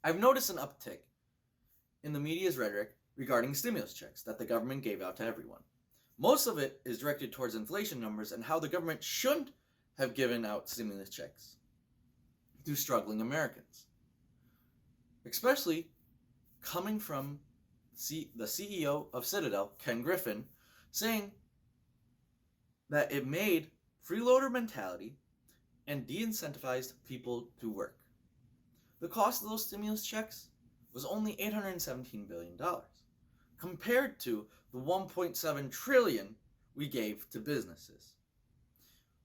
I've noticed an uptick in the media's rhetoric regarding stimulus checks that the government gave out to everyone. Most of it is directed towards inflation numbers and how the government shouldn't have given out stimulus checks to struggling Americans, especially coming from the CEO of Citadel, Ken Griffin, saying that it made freeloader mentality and de-incentivized people to work. The cost of those stimulus checks was only $817 billion compared to the $1.7 trillion we gave to businesses.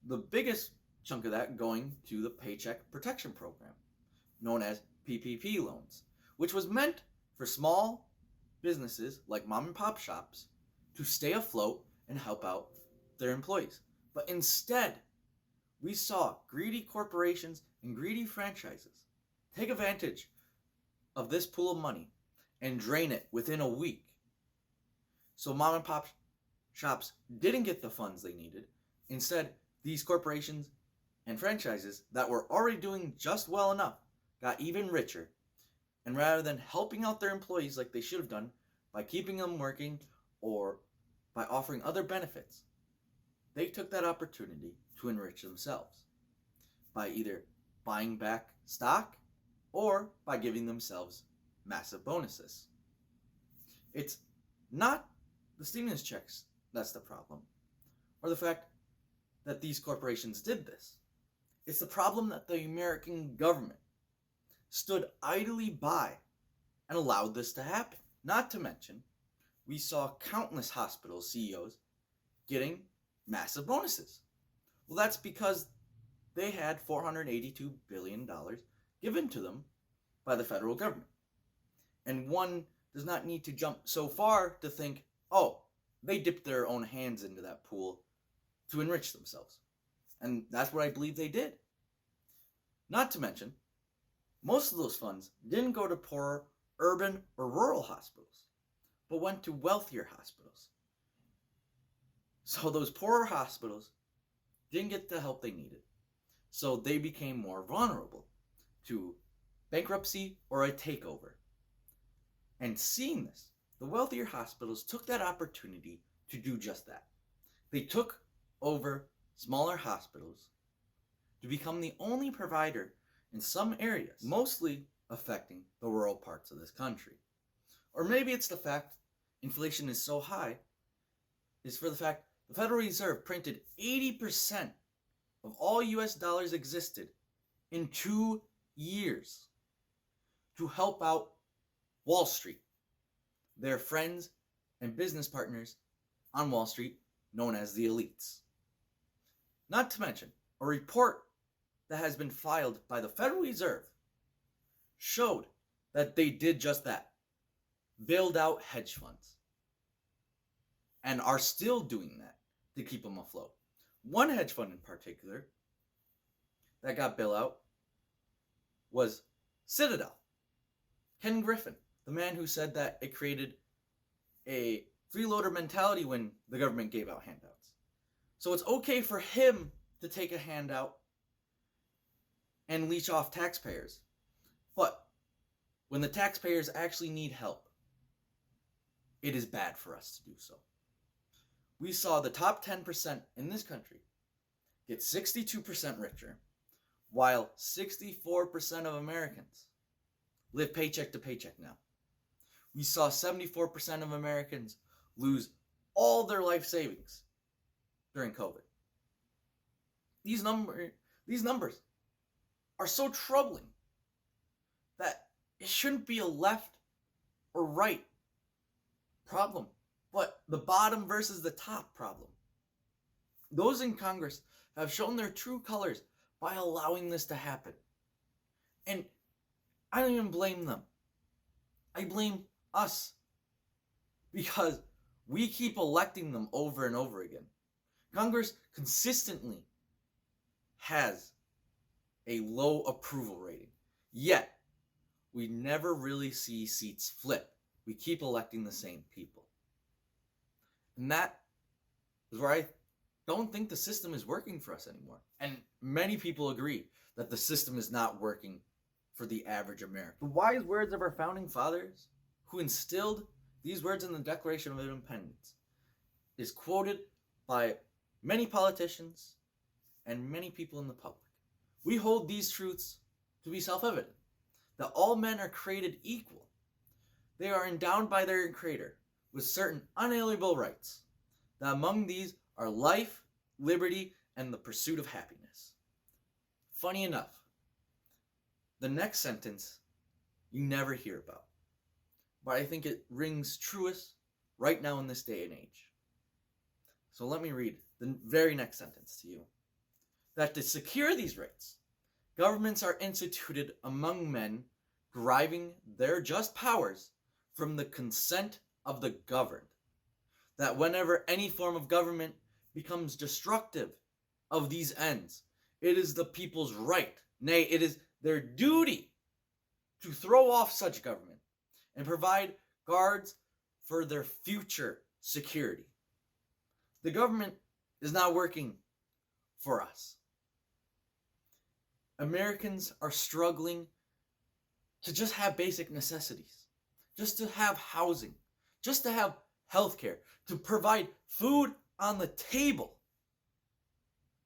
The biggest chunk of that going to the Paycheck Protection Program, known as PPP loans, which was meant for small businesses like mom and pop shops to stay afloat and help out their employees. But instead, we saw greedy corporations and greedy franchises take advantage of this pool of money and drain it within a week. So mom and pop shops didn't get the funds they needed. Instead, these corporations and franchises that were already doing just well enough got even richer. And rather than helping out their employees like they should have done by keeping them working or by offering other benefits, they took that opportunity to enrich themselves by either buying back stock or by giving themselves massive bonuses. It's not the stimulus checks that's the problem, or the fact that these corporations did this. It's the problem that the American government stood idly by and allowed this to happen. Not to mention, we saw countless hospital CEOs getting massive bonuses. Well, that's because they had $482 billion given to them by the federal government. And one does not need to jump so far to think, oh, they dipped their own hands into that pool to enrich themselves. And that's what I believe they did. Not to mention, most of those funds didn't go to poorer urban or rural hospitals, but went to wealthier hospitals. So those poorer hospitals didn't get the help they needed. So they became more vulnerable to bankruptcy or a takeover. And seeing this, the wealthier hospitals took that opportunity to do just that. They took over smaller hospitals to become the only provider in some areas, mostly affecting the rural parts of this country. Or maybe it's the fact inflation is so high, is for the fact the Federal Reserve printed 80% of all US dollars existed in 2 years to help out Wall Street, their friends and business partners on Wall Street known as the elites. Not to mention, a report that has been filed by the Federal Reserve showed that they did just that, bailed out hedge funds, and are still doing that to keep them afloat. One hedge fund in particular that got bailed out was Citadel. Ken Griffin, the man who said that it created a freeloader mentality when the government gave out handouts. So it's okay for him to take a handout and leech off taxpayers. But when the taxpayers actually need help, it is bad for us to do so. We saw the top 10% in this country get 62% richer, while 64% of Americans live paycheck to paycheck now. We saw 74% of Americans lose all their life savings during COVID. These numbers are so troubling that it shouldn't be a left or right problem, but the bottom versus the top problem. Those in Congress have shown their true colors by allowing this to happen. And I don't even blame them. I blame us. Because we keep electing them over and over again. Congress consistently has a low approval rating. Yet, we never really see seats flip. We keep electing the same people. And that is where I don't think the system is working for us anymore. And many people agree that the system is not working for the average American. The wise words of our founding fathers, who instilled these words in the Declaration of Independence, is quoted by many politicians and many people in the public. We hold these truths to be self-evident, that all men are created equal. They are endowed by their Creator with certain unalienable rights, that among these are life, liberty, and the pursuit of happiness. Funny enough, the next sentence you never hear about, but I think it rings truest right now in this day and age. So let me read the very next sentence to you. That to secure these rights, governments are instituted among men, deriving their just powers from the consent of the governed. That whenever any form of government becomes destructive of these ends, it is the people's right, nay, it is their duty to throw off such government and provide guards for their future security. The government is not working for us. Americans are struggling to just have basic necessities, just to have housing, just to have health care, to provide food on the table.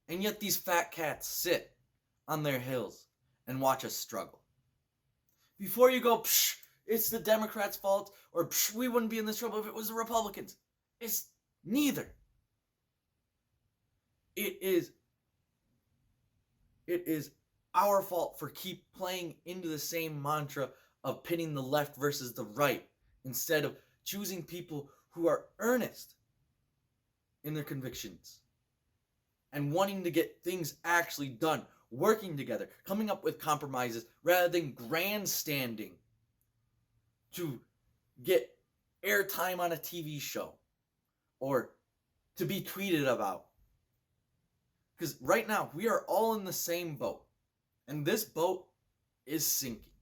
And yet these fat cats sit on their hills and watch us struggle. Before you go, psh, it's the Democrats' fault, or psh, we wouldn't be in this trouble if it was the Republicans. It's neither. It is our fault for keep playing into the same mantra of pitting the left versus the right, instead of choosing people who are earnest in their convictions and wanting to get things actually done, working together, coming up with compromises rather than grandstanding to get airtime on a TV show or to be tweeted about. Because right now, we are all in the same boat, and this boat is sinking.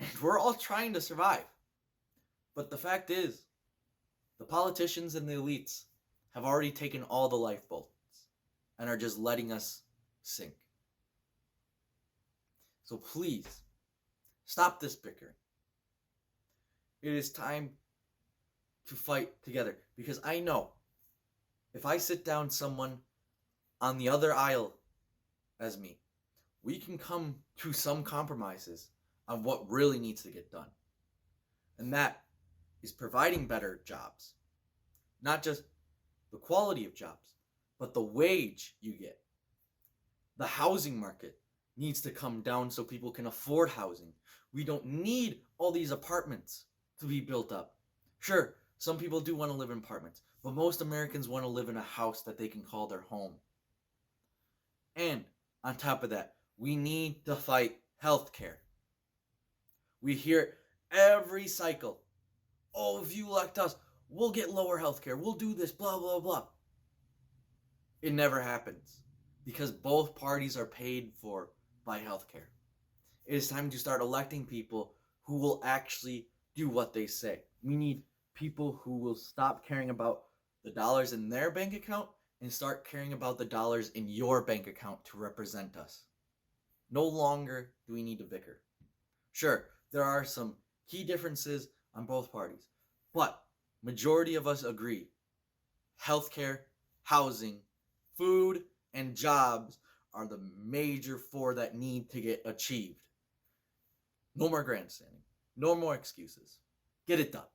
And we're all trying to survive. But the fact is, the politicians and the elites have already taken all the lifeboats and are just letting us sink. So please, stop this bickering. It is time to fight together, because I know if I sit down someone on the other aisle as me, we can come to some compromises on what really needs to get done. And that is providing better jobs. Not just the quality of jobs, but the wage you get. The housing market needs to come down so people can afford housing. We don't need all these apartments to be built up. Sure, some people do want to live in apartments, but most Americans want to live in a house that they can call their home. And on top of that, we need to fight healthcare. We hear it every cycle. Oh, if you elect us, we'll get lower healthcare. We'll do this, blah, blah, blah. It never happens because both parties are paid for by healthcare. It is time to start electing people who will actually do what they say. We need people who will stop caring about the dollars in their bank account and start caring about the dollars in your bank account to represent us. No longer do we need to bicker. Sure, there are some key differences on both parties, but majority of us agree. Healthcare, housing, food, and jobs are the major four that need to get achieved. No more grandstanding. No more excuses. Get it done.